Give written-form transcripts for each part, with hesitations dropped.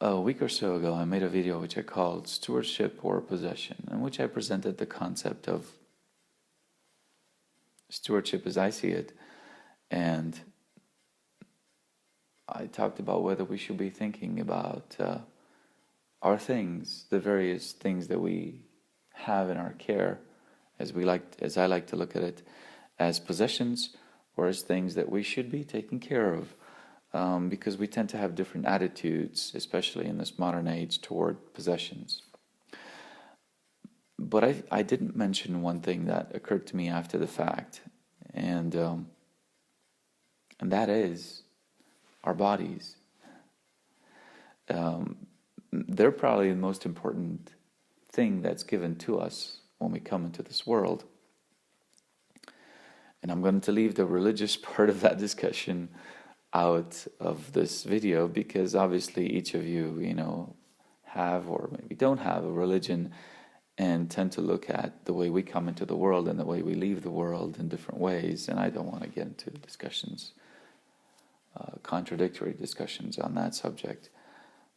A week or so ago, I made a video which I called Stewardship or Possession, in which I presented the concept of stewardship as I see it, and I talked about whether we should be thinking about our things, the various things that we have in our care, as I like to look at it, as possessions or as things that we should be taking care of. Because we tend to have different attitudes, especially in this modern age, toward possessions. But I didn't mention one thing that occurred to me after the fact, and that is our bodies. They're probably the most important thing that's given to us when we come into this world. And I'm going to leave the religious part of that discussion out of this video, because obviously each of you, have or maybe don't have a religion and tend to look at the way we come into the world and the way we leave the world in different ways. And I don't want to get into discussions, contradictory discussions on that subject.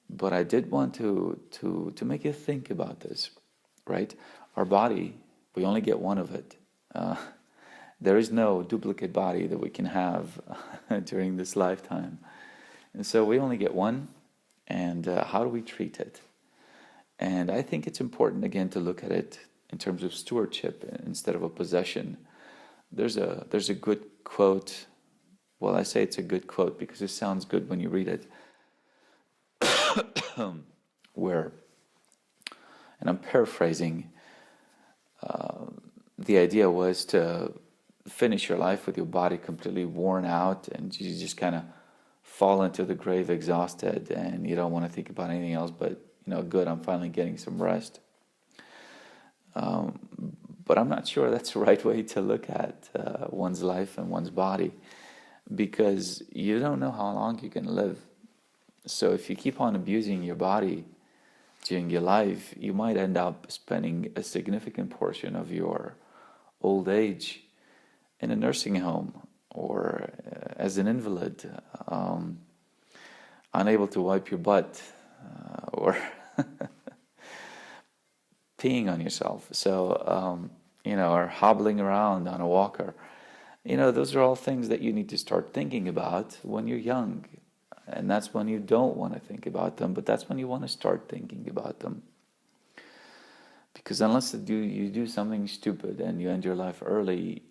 But I did want to make you think about this, right? Our body, we only get one of it. There is no duplicate body that we can have during this lifetime. And so we only get one, and how do we treat it? And I think it's important, again, to look at it in terms of stewardship instead of a possession. There's a good quote. Well, I say it's a good quote because it sounds good when you read it. Where, and I'm paraphrasing, the idea was to finish your life with your body completely worn out, and you just kind of fall into the grave exhausted, and you don't want to think about anything else but, good, I'm finally getting some rest. But I'm not sure that's the right way to look at one's life and one's body, because you don't know how long you can live. So if you keep on abusing your body during your life, you might end up spending a significant portion of your old age in a nursing home or as an invalid, unable to wipe your butt or peeing on yourself. So, or hobbling around on a walker. Those are all things that you need to start thinking about when you're young. And that's when you don't want to think about them, but that's when you want to start thinking about them. Because unless you do something stupid and you end your life early,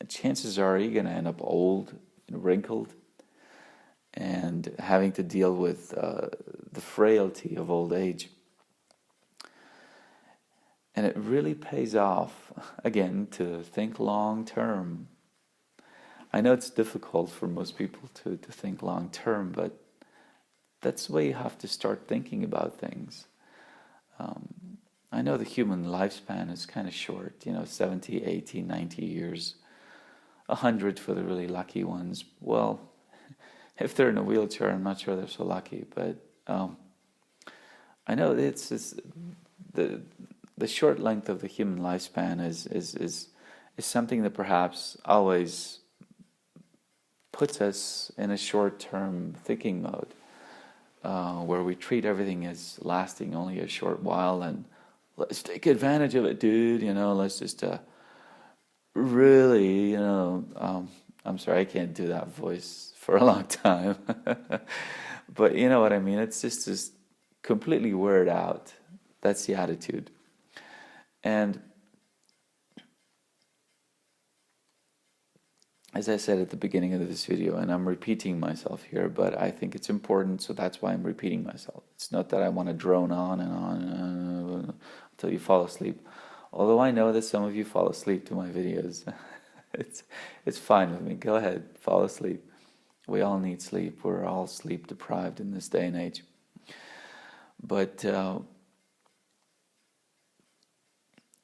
chances are you're going to end up old and wrinkled and having to deal with the frailty of old age. And it really pays off, again, to think long term. I know it's difficult for most people to think long term, but that's the way you have to start thinking about things. I know the human lifespan is kind of short, 70, 80, 90 years, 100 for the really lucky ones. Well, if they're in a wheelchair, I'm not sure they're so lucky, but I know it's the short length of the human lifespan is something that perhaps always puts us in a short-term thinking mode, where we treat everything as lasting only a short while, and let's take advantage of it, dude. Let's just really, I'm sorry, I can't do that voice for a long time, but you know what I mean. It's just completely weared out. That's the attitude, and as I said at the beginning of this video, and I'm repeating myself here, but I think it's important, so that's why I'm repeating myself. It's not that I want to drone on and on until you fall asleep. Although I know that some of you fall asleep to my videos. It's fine with me. Go ahead, fall asleep. We all need sleep. We're all sleep deprived in this day and age. But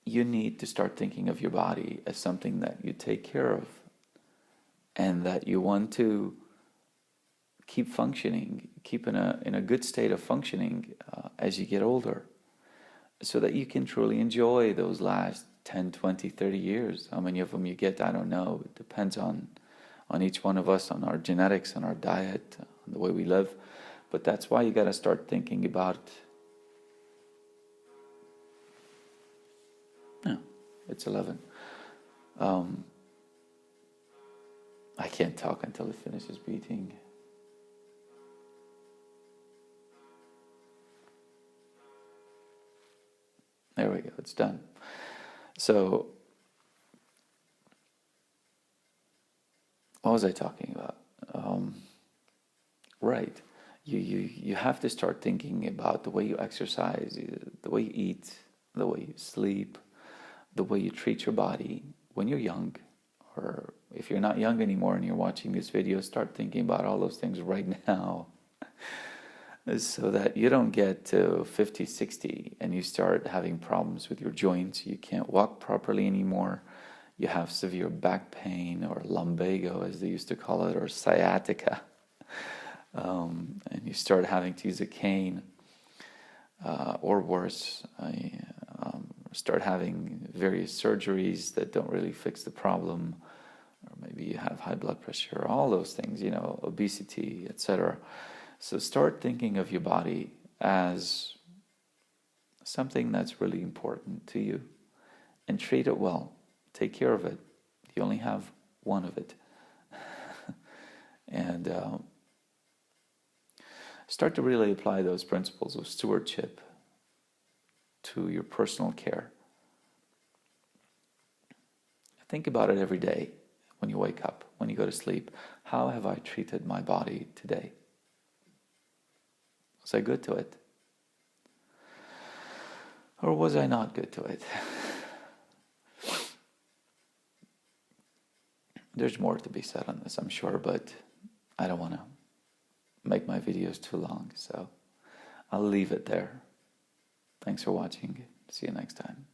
you need to start thinking of your body as something that you take care of, and that you want to keep functioning, keep in a good state of functioning as you get older, so that you can truly enjoy those last 10, 20, 30 years. How many of them you get, I don't know. It depends on each one of us, on our genetics, on our diet, on the way we live. But that's why you got to start thinking about, no, it's 11. I can't talk until it finishes beating. There we go, it's done. So, what was I talking about? Right. You have to start thinking about the way you exercise, the way you eat, the way you sleep, the way you treat your body when you're young. Or if you're not young anymore and you're watching this video, start thinking about all those things right now. So that you don't get to 50, 60 and you start having problems with your joints. You can't walk properly anymore. You have severe back pain, or lumbago as they used to call it, or sciatica. And you start having to use a cane, or worse, start having various surgeries that don't really fix the problem, or maybe you have high blood pressure, all those things, obesity, etc. So start thinking of your body as something that's really important to you, and treat it well. Take care of it. You only have one of it. And start to really apply those principles of stewardship to your personal care. Think about it every day when you wake up, when you go to sleep. How have I treated my body today? Was I good to it? Or was I not good to it? There's more to be said on this, I'm sure, but I don't want to make my videos too long, so I'll leave it there. Thanks for watching. See you next time.